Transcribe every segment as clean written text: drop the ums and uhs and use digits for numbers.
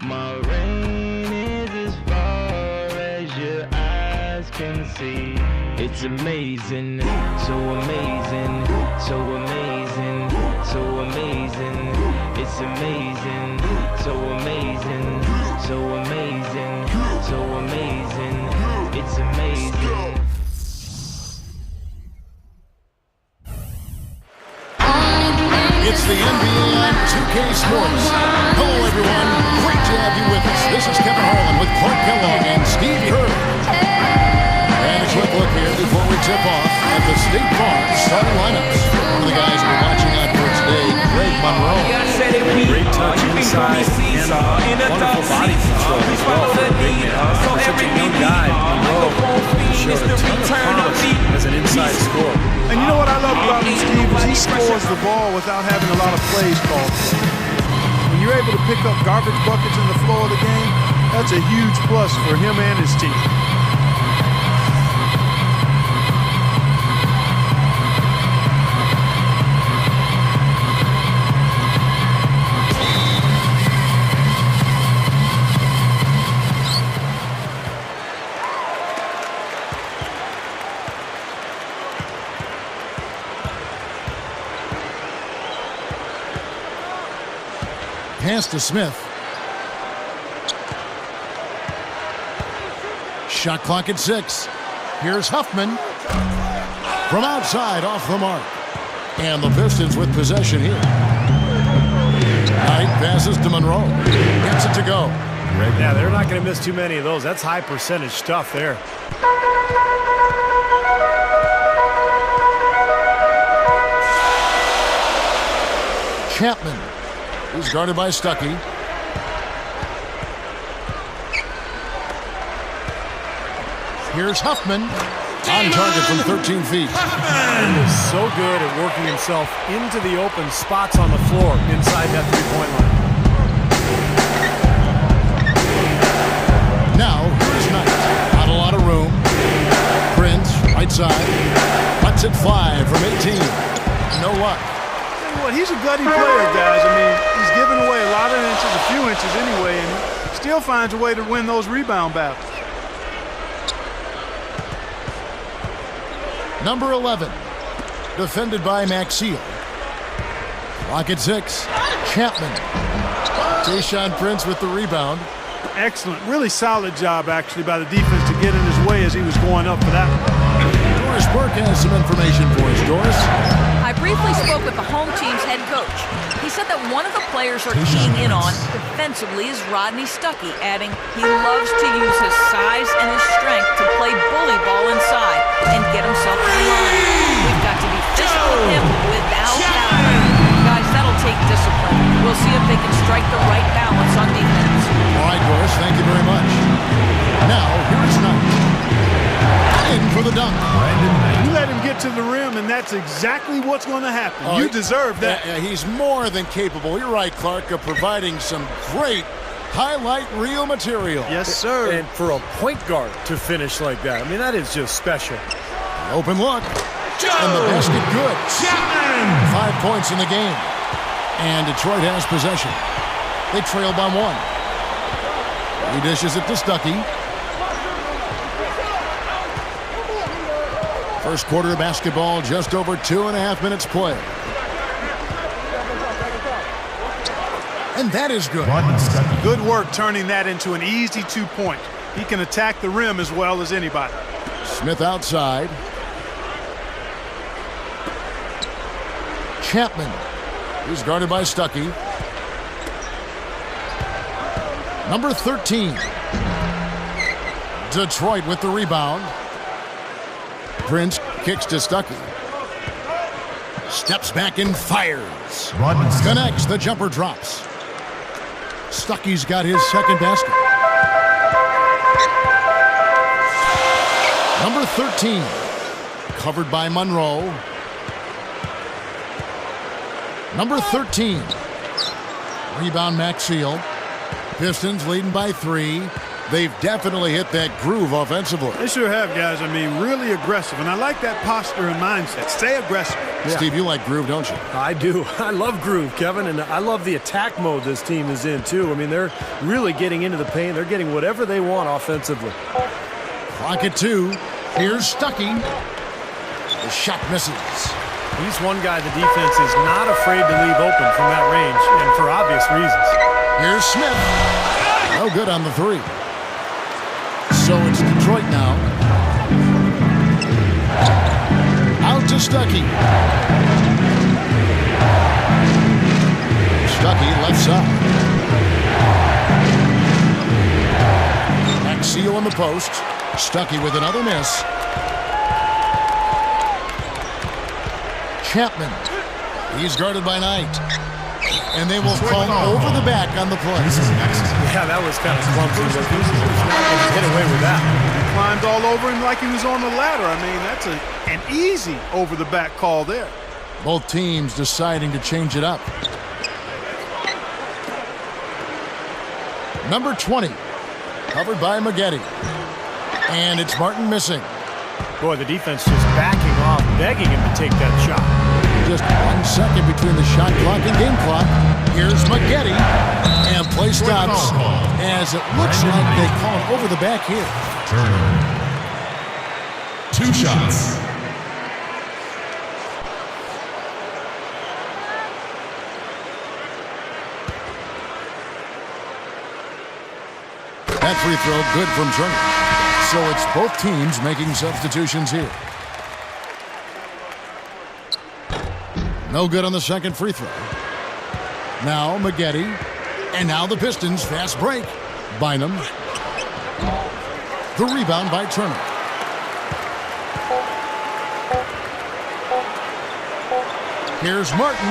My rain is as far as your eyes can see. It's amazing, so amazing, so amazing, so amazing. It's amazing, so amazing, so amazing, so amazing. It's amazing. It's the NBA on 2K Sports. Hello, everyone. Great to have you with us. This is Kevin Harlan with Clark Kellogg and Steve Kerr. And a quick look here before we tip off at the State Farm starting lineups. One of the guys we're watching out for today, Greg Monroe. Great touch inside and wonderful body control as well for a big man. For such a young guy, Monroe showed a ton of promise as an inside scorer. And you know what I love about him, Steve, is he scores the ball without having a lot of plays called for. When you're able to pick up garbage buckets in the flow of the game, that's a huge plus for him and his team. Pass to Smith. Shot clock at 6. Here's Huffman. From outside, off the mark. And the Pistons with possession here. Knight passes to Monroe. Gets it to go. Yeah, they're not going to miss too many of those. That's high percentage stuff there. Chapman. He's guarded by Stuckey. Here's Huffman. On target from 13 feet. Huffman is so good at working himself into the open spots on the floor inside that three-point line. Now, here's Knight. Not a lot of room. Prince, right side. Cuts it 5 from 18. No luck. What, he's a gutty player, guys. I mean, he's giving away a lot of inches, a few inches anyway, and he still finds a way to win those rebound battles. Number 11, defended by Maxiel. Clock at 6. Chapman. Tayshaun Prince with the rebound. Excellent. Really solid job, actually, by the defense to get in his way as he was going up for that one. Doris Burke has some information for us. Doris? I briefly spoke with the home team's head coach. He said that one of the players are keying in on defensively is Rodney Stuckey, adding he loves to use his size and his strength to play bully ball inside and get himself to the line. We've got to be physical with him without doubt. Guys, that'll take discipline. We'll see if they can strike the right balance on defense. All right, Doris, thank you very much. Now, here's Knight. In for the dunk. You let him get to the rim, and that's exactly what's going to happen. You deserve that. He's more than capable, you're right, Clark, of providing some great highlight reel material. Yes, sir. And for a point guard to finish like that, I mean, that is just special. Open look. And the basket good. 5 points in the game. And Detroit has possession. They trail by 1. He dishes it to Stuckey. First quarter of basketball, just over 2.5 minutes play. And that is good. Good work turning that into an easy 2-point. He can attack the rim as well as anybody. Smith outside. Chapman. He's guarded by Stuckey. Number 13. Detroit with the rebound. Prince kicks to Stuckey. Steps back and fires. Connects. The jumper drops. Stuckey's got his second basket. Number 13. Covered by Monroe. Number 13. Rebound Maxiel. Pistons leading by 3. They've definitely hit that groove offensively. They sure have, guys. I mean, really aggressive. And I like that posture and mindset. Stay aggressive. Yeah. Steve, you like groove, don't you? I do. I love groove, Kevin, and I love the attack mode this team is in, too. I mean, they're really getting into the paint. They're getting whatever they want offensively. Clock at 2. Here's Stuckey. The shot misses. He's one guy the defense is not afraid to leave open from that range, and for obvious reasons. Here's Smith. No good on the 3. So it's Detroit now. Out to Stuckey. Stuckey left side. Axial on the post. Stuckey with another miss. Chapman. He's guarded by Knight. And they will call over the back on the play. This is excellent. Yeah, that was kind of clumsy, but he's not going to get away with that. He climbed all over him like he was on the ladder. I mean, that's an easy over-the-back call there. Both teams deciding to change it up. Number 20, covered by Maggette. And it's Martin missing. Boy, the defense just backing off, begging him to take that shot. Just 1 second between the shot clock and game clock. Here's Maggette. And play stops as it looks like they call it over the back here. Turner. 2 shots. That free throw good from Turner. So it's both teams making substitutions here. No good on the second free throw. Now Maggette. And now the Pistons fast break. Bynum. The rebound by Turner. Here's Martin.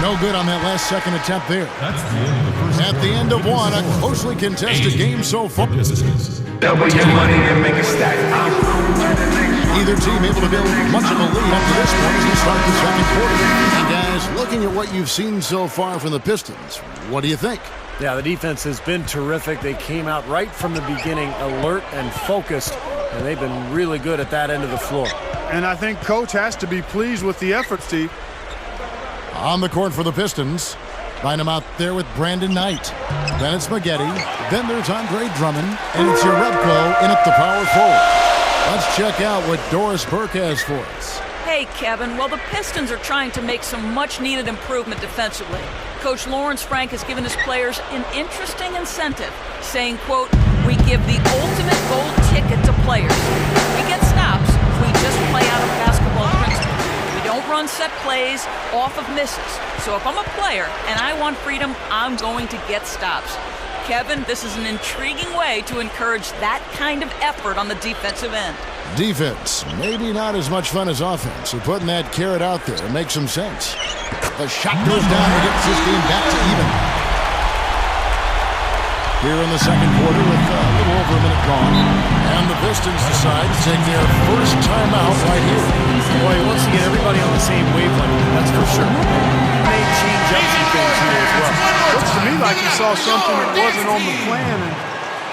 No good on that last second attempt there. That's the end of the first. At the end of one, a closely contested game so far. Double your money and make a stack. Either team able to build much of a lead up to this point as we start the second quarter. And guys, looking at what you've seen so far from the Pistons, what do you think? Yeah, the defense has been terrific. They came out right from the beginning, alert and focused, and they've been really good at that end of the floor. And I think Coach has to be pleased with the effort, Steve. On the court for the Pistons. Find him out there with Brandon Knight. Then it's Maggette. Then there's Andre Drummond. And it's Jerebko in at the power forward. Let's check out what Doris Burke has for us. Hey, Kevin. Well, the Pistons are trying to make some much-needed improvement defensively. Coach Lawrence Frank has given his players an interesting incentive, saying, quote, "We give the ultimate gold ticket to players. We get stops if we just play out of basketball principles. We don't run set plays off of misses. So if I'm a player and I want freedom, I'm going to get stops." Kevin, this is an intriguing way to encourage that kind of effort on the defensive end. Defense, maybe not as much fun as offense. So putting that carrot out there makes some sense. The shot goes down and gets this game back to even. Here in the second quarter with a little over a minute gone. And the Pistons decide to take their first timeout right here. Boy, he wants to get everybody on the same wavelength, that's for sure. May change up some things here as well. Looks to me like he saw something that wasn't on the plan and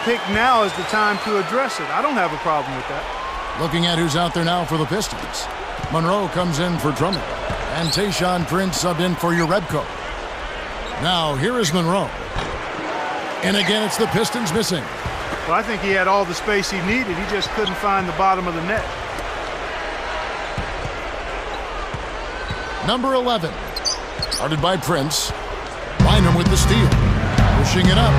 picked now is the time to address it. I don't have a problem with that. Looking at who's out there now for the Pistons. Monroe comes in for Drummond. And Tayshaun Prince subbed in for Jerebko. Now, here is Monroe. And again, it's the Pistons missing. Well, I think he had all the space he needed. He just couldn't find the bottom of the net. Number 11. Guarded by Prince. Bynum with the steal. Pushing it up.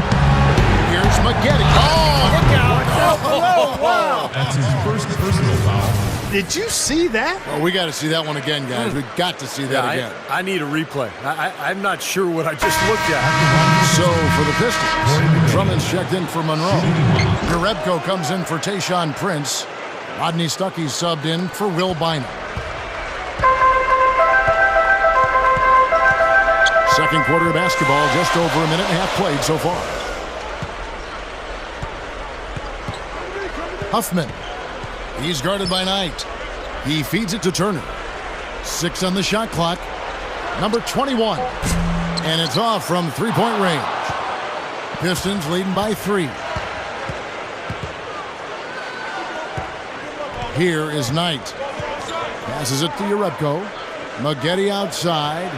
Here's Maggette. Oh, look out. Oh, wow. That's his first personal foul. Did you see that? Well, we got to see that one again, guys. We've got to see that again. I need a replay. I'm not sure what I just looked at. So, for the Pistons, Drummond's checked in for Monroe. Jerebko comes in for Tayshaun Prince. Rodney Stuckey subbed in for Will Bynum. Second quarter of basketball, just over a minute and a half played so far. Huffman. He's guarded by Knight. He feeds it to Turner. 6 on the shot clock. Number 21. And it's off from three-point range. Pistons leading by 3. Here is Knight. Passes it to Urepko. Maggette outside.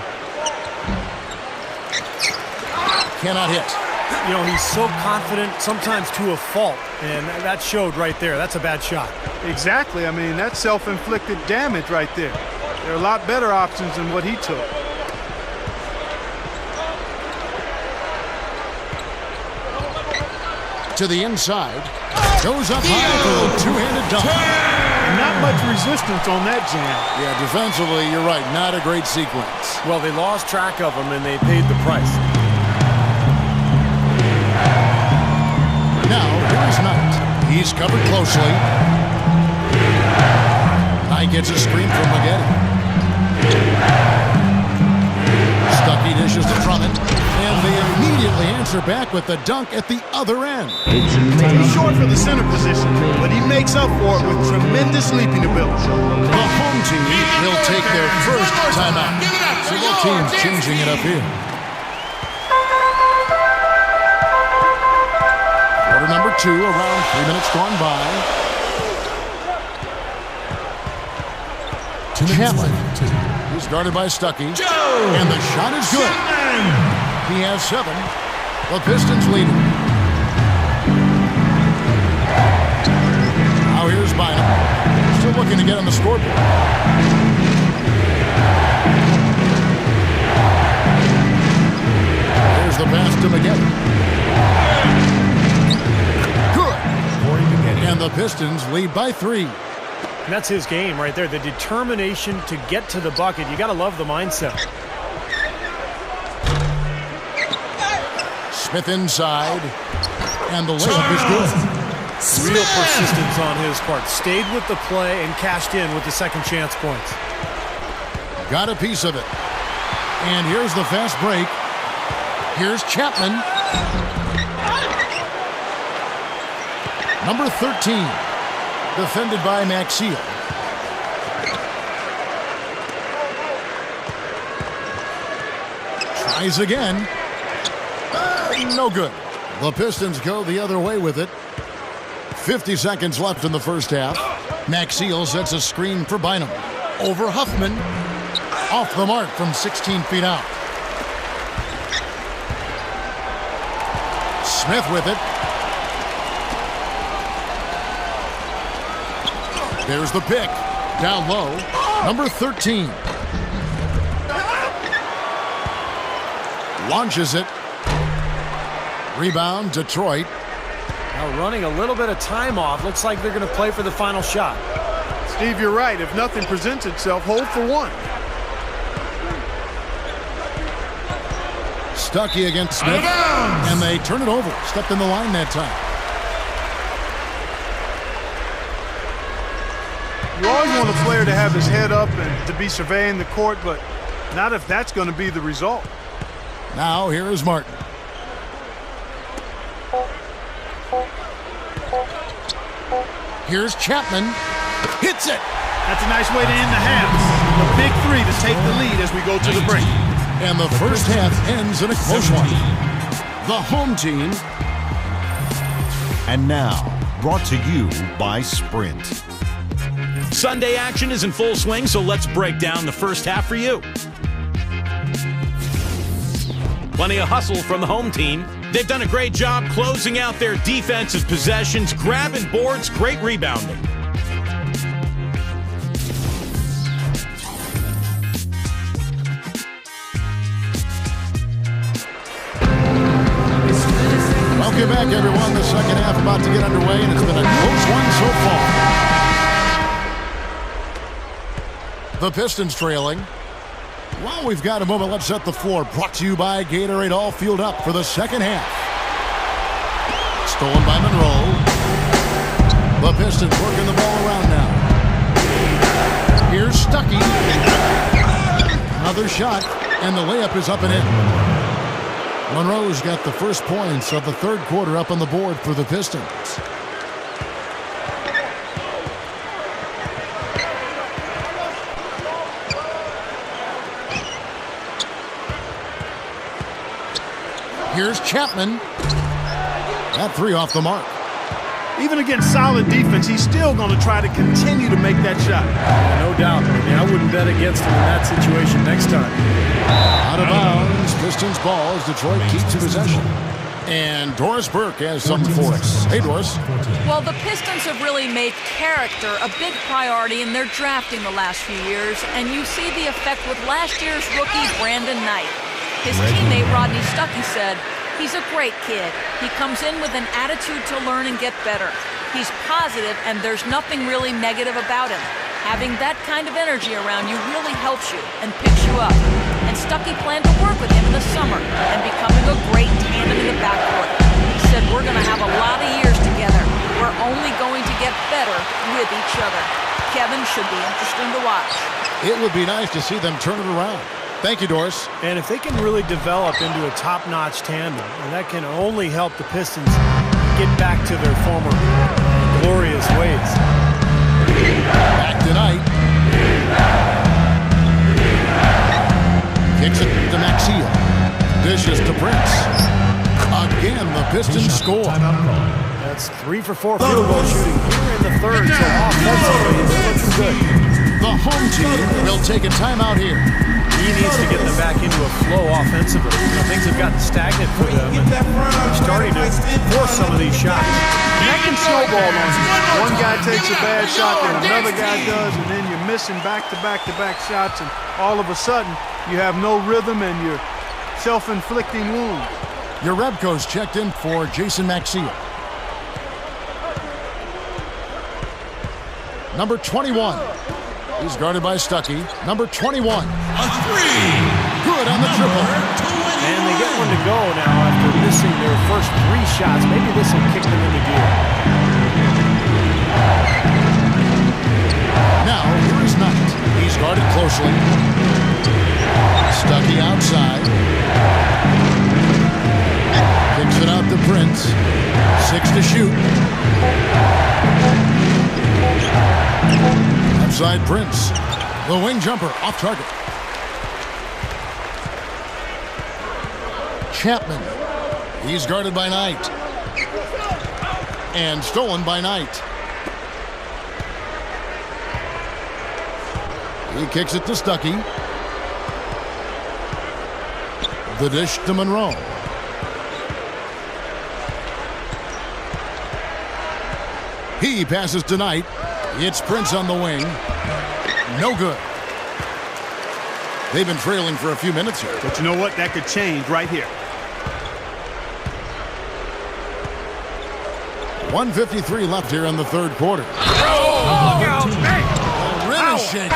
Cannot hit. You know, he's so confident, sometimes to a fault, and that showed right there. That's a bad shot. Exactly. I mean, that's self-inflicted damage right there. There are a lot better options than what he took. To the inside. Goes up high for a two-handed dunk. Not much resistance on that jam. Yeah, defensively, you're right. Not a great sequence. Well, they lost track of him, and they paid the price. Now, here's Knight. He's covered closely. Knight gets a screen from Maggette. Stuckey dishes to Drummond. And they immediately answer back with the dunk at the other end. It's amazing. He's short for the center position, but he makes up for it with tremendous leaping ability. The home team will take their first timeout. So both teams changing it up here. Quarter number 2, around 3 minutes gone by. Chapman. He's guarded by Stuckey. And the shot is good. He has 7. The Pistons leading. Now here's Bynum. Still looking to get on the scoreboard. Here's the pass to Maggette. Good. And the Pistons lead by 3. And that's his game right there, the determination to get to the bucket. You got to love the mindset. Smith inside, and the layup is good. Real persistence on his part. Stayed with the play and cashed in with the second chance points. Got a piece of it. And here's the fast break. Here's Chapman. Number 13, defended by Maxiel. Tries again. No good. The Pistons go the other way with it. 50 seconds left in the first half. Maxiel sets a screen for Bynum. Over Huffman. Off the mark from 16 feet out. Smith with it. There's the pick. Down low. Number 13. Launches it. Rebound, Detroit. Now running a little bit of time off. Looks like they're going to play for the final shot. Steve, you're right. If nothing presents itself, hold for one. Stuckey against Smith. And they turn it over. Stepped in the line that time. You always want a player to have his head up and to be surveying the court, but not if that's going to be the result. Now here is Martin. Here's Chapman. Hits it. That's a nice way to end the half. The big 3 to take the lead as we go to the break. And the first half ends in a close one. The home team. And now, brought to you by Sprint. Sunday action is in full swing, so let's break down the first half for you. Plenty of hustle from the home team. They've done a great job closing out their defensive possessions, grabbing boards, great rebounding. Welcome back, everyone. The second half about to get underway, and it's been a close one so far. The Pistons trailing. While we've got a moment, let's set the floor. Brought to you by Gatorade, all fueled up for the second half. Stolen by Monroe. The Pistons working the ball around now. Here's Stuckey. Another shot, and the layup is up and in. Monroe's got the first points of the third quarter up on the board for the Pistons. Here's Chapman. That 3 off the mark. Even against solid defense, he's still going to try to continue to make that shot. No doubt. I mean, I wouldn't bet against him in that situation next time. Out of bounds. Pistons ball as Detroit keeps possession. And Doris Burke has something for us. Hey, Doris. Well, the Pistons have really made character a big priority in their drafting the last few years, and you see the effect with last year's rookie Brandon Knight. His teammate Rodney Stuckey said, "He's a great kid. He comes in with an attitude to learn and get better. He's positive, and there's nothing really negative about him. Having that kind of energy around you really helps you and picks you up." And Stuckey planned to work with him in the summer and becoming a great tandem in the backcourt. He said, "We're going to have a lot of years together. We're only going to get better with each other." Kevin, should be interesting to watch. It would be nice to see them turn it around. Thank you, Doris. And if they can really develop into a top-notch tandem, and that can only help the Pistons get back to their former glorious ways. Back tonight. Kicks it to Maxia. Dishes to Prince. Again, the Pistons score. That's 3 for 4 field goal shooting here in the third, so offensively it's looking good. The home team will take a timeout here. He needs to get them back into a flow offensively. Things have gotten stagnant for them, and they're starting to force some of these shots. And that can snowball on you. One guy takes a bad shot, then another guy does, and then you're missing back-to-back-to-back shots, and all of a sudden you have no rhythm and you're self-inflicting wounds. Your Rebco's checked in for Jason Maxia. Number 21. He's guarded by Stuckey. Number 21. A three. Good on the triple. And they get one to go now after missing their first 3 shots. Maybe this will kick them into gear. Now, here is Knight. He's guarded closely. Stuckey outside. Kicks it out to Prince. 6 to shoot. Outside Prince. The wing jumper off target. Chapman. He's guarded by Knight. And stolen by Knight. He kicks it to Stuckey. The dish to Monroe. He passes to Knight. It's Prince on the wing. No good. They've been trailing for a few minutes here. But you know what? That could change right here. 1:53 left here in the third quarter. Really shake.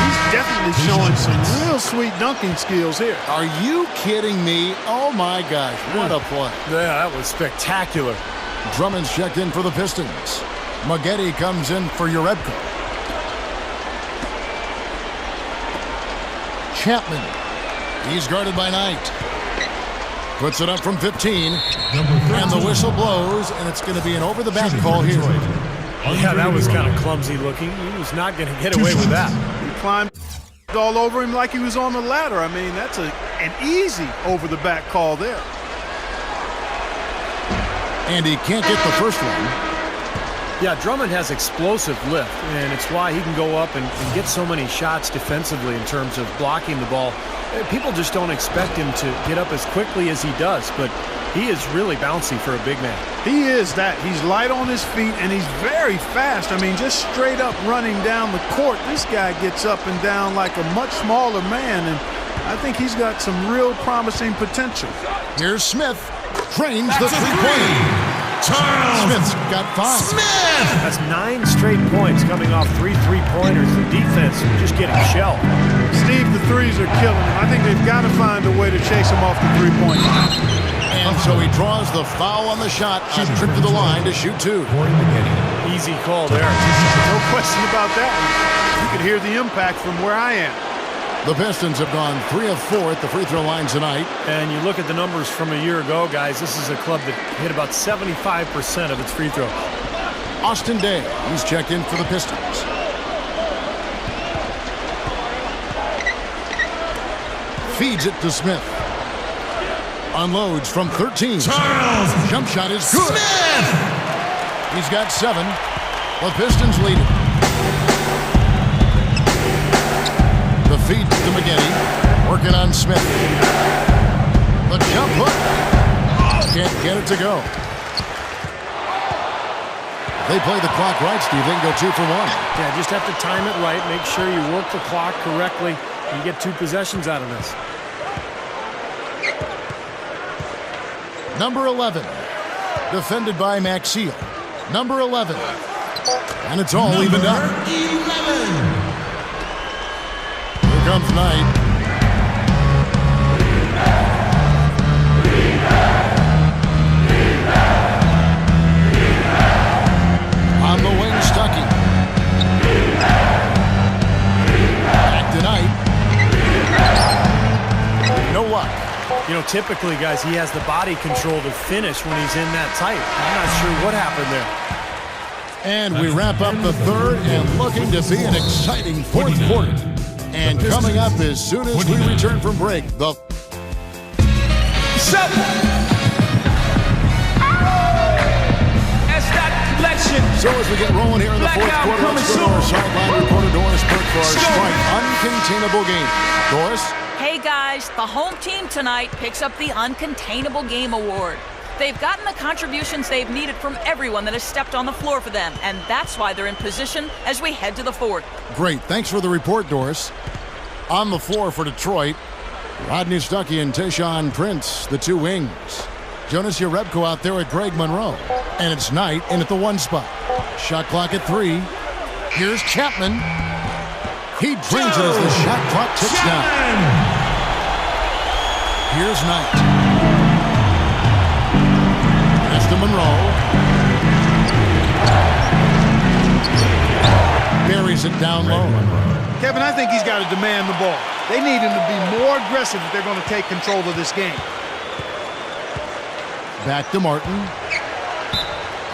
He's definitely showing some real sweet dunking skills here. Are you kidding me? Oh my gosh, what a play. Yeah, that was spectacular. Drummond's checked in for the Pistons. Maggette comes in for Urebko. Chapman. He's guarded by Knight. Puts it up from 15. And the whistle blows, and it's going to be an over-the-back call here. Yeah, that was kind of clumsy looking. He was not going to get away with that. He climbed all over him like he was on the ladder. I mean, that's an easy over-the-back call there. And he can't get the first one. Yeah, Drummond has explosive lift, and it's why he can go up and get so many shots defensively in terms of blocking the ball. People just don't expect him to get up as quickly as he does, but he is really bouncy for a big man. He is that. He's light on his feet, and he's very fast. I mean, just straight up running down the court. This guy gets up and down like a much smaller man, and I think he's got some real promising potential. Here's Smith. Trains the three-pointer. Smith's got 5. Smith! That's 9 straight points coming off 3 3-pointers. The defense just getting shelled. Steve, the threes are killing him. I think they've got to find a way to chase him off the three-point line. And so he draws the foul on the shot. A trip to the line to shoot 2. Easy call there. No question about that. You can hear the impact from where I am. The Pistons have gone 3 of 4 at the free throw line tonight. And you look at the numbers from a year ago, guys, this is a club that hit about 75% of its free throws. Austin Day, he's checked in for the Pistons. Feeds it to Smith. Unloads from 13. Charles Jump shot is good. Smith! He's got 7. The Pistons lead it. The feed to McGetty. Working on Smith. The jump hook. Can't get it to go. They play the clock right, Steve. They can go 2 for 1. Yeah, just have to time it right. Make sure you work the clock correctly and get 2 possessions out of this. Number 11. Defended by Maxiel. Number 11. And it's all evened up. 11. Here comes Knight. On the wing, Stuckey. Back to Knight. No luck. You know, typically, guys, he has the body control to finish when he's in that tight. I'm not sure what happened there. And we wrap up the third and looking to be an exciting fourth quarter. And coming up as soon as we return from break, the 7. That's that collection. So as we get rolling here in the fourth quarter, let's go to our sideline reporter Doris Burke for our strike uncontainable game. Doris? Hey guys, the home team tonight picks up the Uncontainable Game Award. They've gotten the contributions they've needed from everyone that has stepped on the floor for them, and that's why they're in position as we head to the fourth. Great. Thanks for the report, Doris. On the floor for Detroit, Rodney Stuckey and Tayshaun Prince, the 2 wings. Jonas Jerebko out there with Greg Monroe. And it's Knight in at the 1 spot. Shot clock at 3. Here's Chapman. He drains it as the shot clock ticks down. Here's Knight. Pass to Monroe. Buries it down low. Kevin, I think he's got to demand the ball. They need him to be more aggressive if they're going to take control of this game. Back to Martin.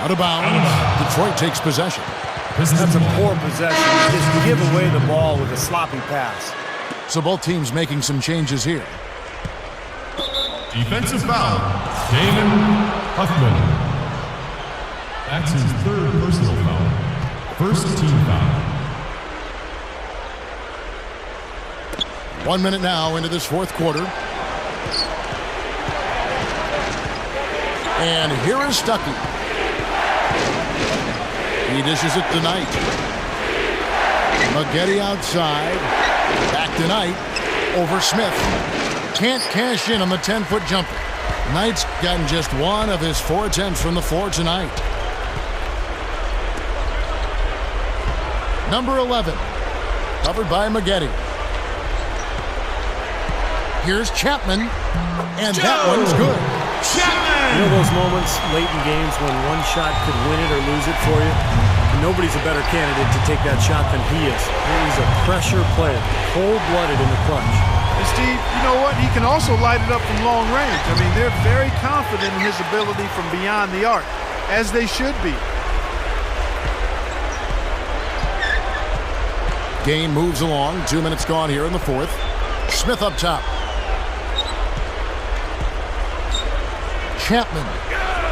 Out of bounds. Detroit takes possession. That's a poor possession. Just give away the ball with a sloppy pass. So both teams making some changes here. Defensive foul. Damon Huffman. That's his 3rd personal foul. First team foul. 1 minute now into this fourth quarter. And here is Stuckey. He dishes it to Knight. McGetty outside. Back to Knight. Over Smith. Can't cash in on the 10-foot jumper. Knight's gotten just 1 of his 4 attempts from the floor tonight. Number 11. Covered by McGetty. Here's Chapman, and that one's good. Chapman! You know those moments late in games when one shot could win it or lose it for you? And nobody's a better candidate to take that shot than he is. He's a pressure player, cold-blooded in the clutch. And Steve, you know what? He can also light it up from long range. I mean, they're very confident in his ability from beyond the arc, as they should be. Game moves along. 2 minutes gone here in the fourth. Smith up top. Chapman.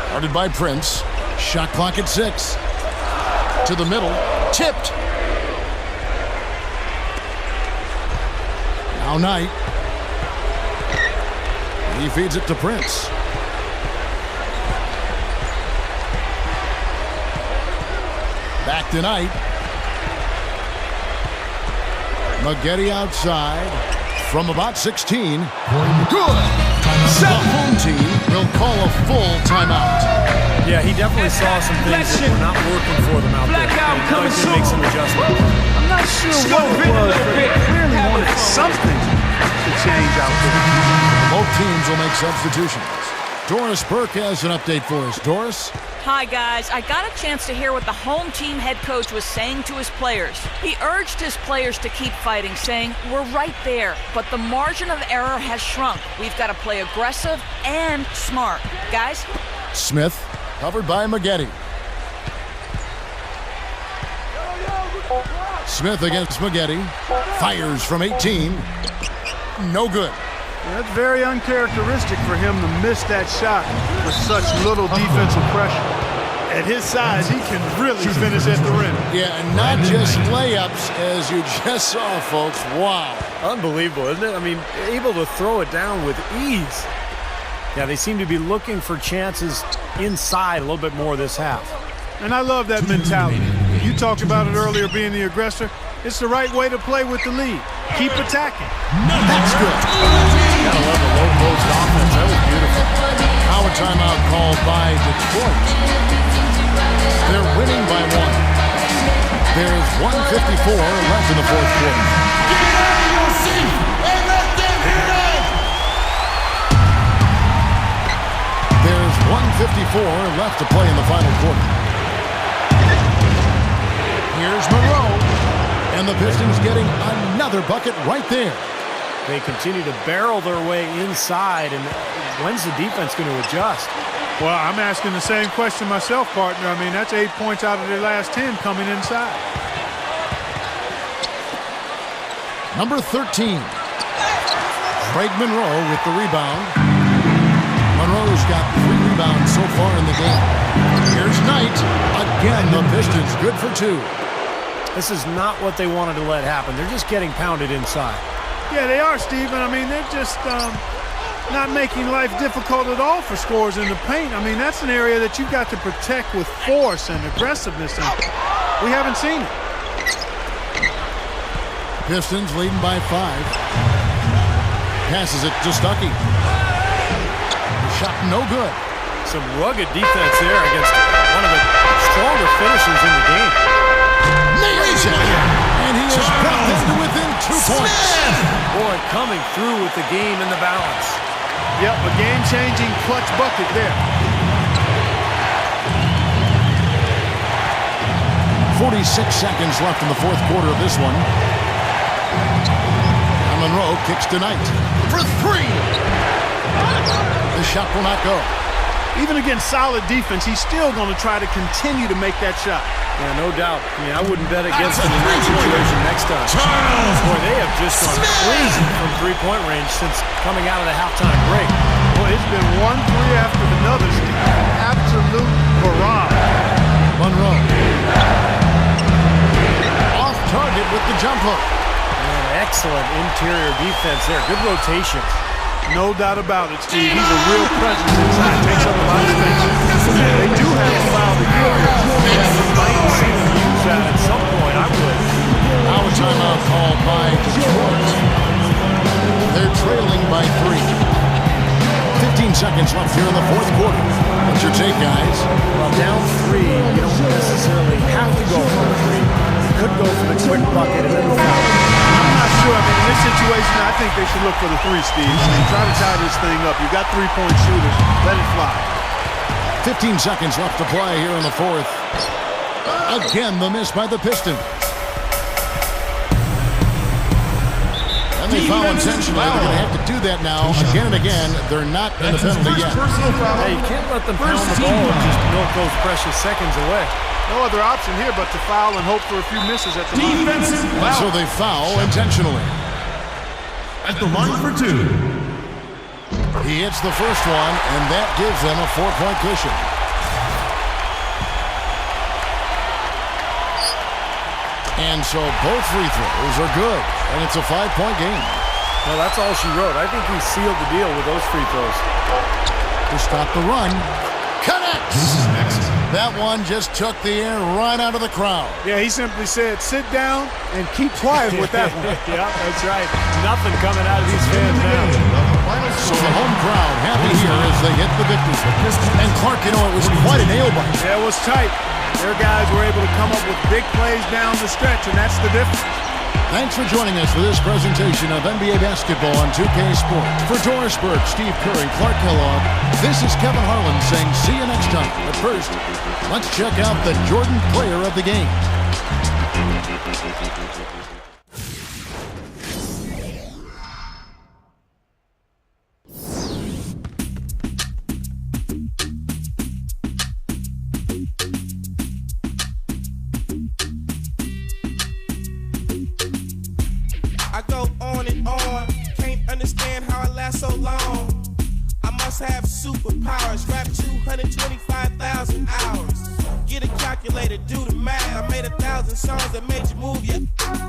Guarded by Prince. Shot clock at 6. To the middle. Tipped. Now Knight. He feeds it to Prince. Back to Knight. McGetty outside from about 16. Good. The home team will call a full timeout. Yeah, he definitely saw some things that were not working for them out there. And he'd like to make some adjustments. I'm not sure what it was, but they clearly wanted something to change out there. Both teams will make substitutions. Doris Burke has an update for us. Doris? Hi, guys. I got a chance to hear what the home team head coach was saying to his players. He urged his players to keep fighting, saying, "We're right there, but the margin of error has shrunk. We've got to play aggressive and smart." Guys? Smith, covered by McGetty. Smith against McGetty. Fires from 18. No good. Yeah, that's very uncharacteristic for him to miss that shot with such little defensive pressure. At his size, he can really finish at the rim. Yeah, and not just layups, as you just saw, folks. Wow. Unbelievable, isn't it? I mean, able to throw it down with ease. Yeah, they seem to be looking for chances inside a little bit more this half. And I love that mentality. You talked about it earlier, being the aggressor. It's the right way to play with the lead. Keep attacking. That's good. Gotta love the low-post offense. That was beautiful. Now a timeout called by Detroit. They're winning by 1. There's 1:54 left in the fourth quarter. There's 1:54 left to play in the final quarter. Here's Monroe. And the Pistons getting another bucket right there. They continue to barrel their way inside, and when's the defense going to adjust? Well, I'm asking the same question myself, partner. I mean, that's 8 points out of their last 10 coming inside. Number 13. Craig Monroe with the rebound. Monroe's got 3 rebounds so far in the game. Here's Knight. Again, the Pistons good for 2. This is not what they wanted to let happen. They're just getting pounded inside. Yeah, they are, Steve. And I mean, they're just not making life difficult at all for scorers in the paint. I mean, that's an area that you've got to protect with force and aggressiveness, and we haven't seen it. Pistons leading by 5. Passes it to Stuckey. Shot no good. Some rugged defense there against one of the stronger finishers in the game. Nails it! And he has brought them to within 2 points. Boy, coming through with the game and the balance. Yep, a game-changing clutch bucket there. 46 seconds left in the fourth quarter of this one. And Monroe kicks to Knight for 3. The shot will not go. Even against solid defense, he's still going to try to continue to make that shot. Yeah, no doubt. I mean, I wouldn't bet against them in that situation next time. Boy, they have just gone crazy from three-point range since coming out of the halftime break. Boy, it's been 1 3 after another, Steve. Absolute barrage. Monroe. Off target with the jump hook. Man, excellent interior defense there. Good rotations. No doubt about it, Steve. He's a real presence inside. Takes up a lot of space. They do have a foul to give here. You might see them use that at some point. I would. Now a timeout called by Detroit. They're trailing by 3. 15 seconds left here in the fourth quarter. What's your take, guys? Well, down 3, you don't necessarily have to go for the 3. You could go for the quick bucket and then the foul. I'm not sure. I mean, in this situation, I think they should look for the 3, Steve. I mean, try to tie this thing up. You've got 3-point shooters. Let it fly. 15 seconds left to play here in the fourth. Again, the miss by the Pistons. And they foul intentionally. They're going to have to do that now again and again. They're not in the penalty yet. Hey, you can't let them pound the ball and just milk those precious seconds away. No other option here but to foul and hope for a few misses at the line. Defensive foul. So they foul intentionally. At the line for 2. He hits the first one, and that gives them a 4-point cushion. And so both free throws are good, and it's a 5-point game. Well, that's all she wrote. I think he sealed the deal with those free throws. To stop the run. Connects! That one just took the air right out of the crowd. Yeah, he simply said, sit down and keep quiet with that one. Yeah, that's right. Nothing coming out of these fans now. So the home crowd happy here as they hit the victory. And Clark, you know, it was quite a nail-biter. Yeah, it was tight. Their guys were able to come up with big plays down the stretch, and that's the difference. Thanks for joining us for this presentation of NBA basketball on 2K Sport. For Doris Burke, Steve Curry, Clark Kellogg, this is Kevin Harlan saying see you next time. But first, let's check out the Jordan player of the game. I go on and on, can't understand how I last so long. I must have superpowers, rap 225,000 hours. Get a calculator, do the math. I made 1,000 songs that made you move, yeah.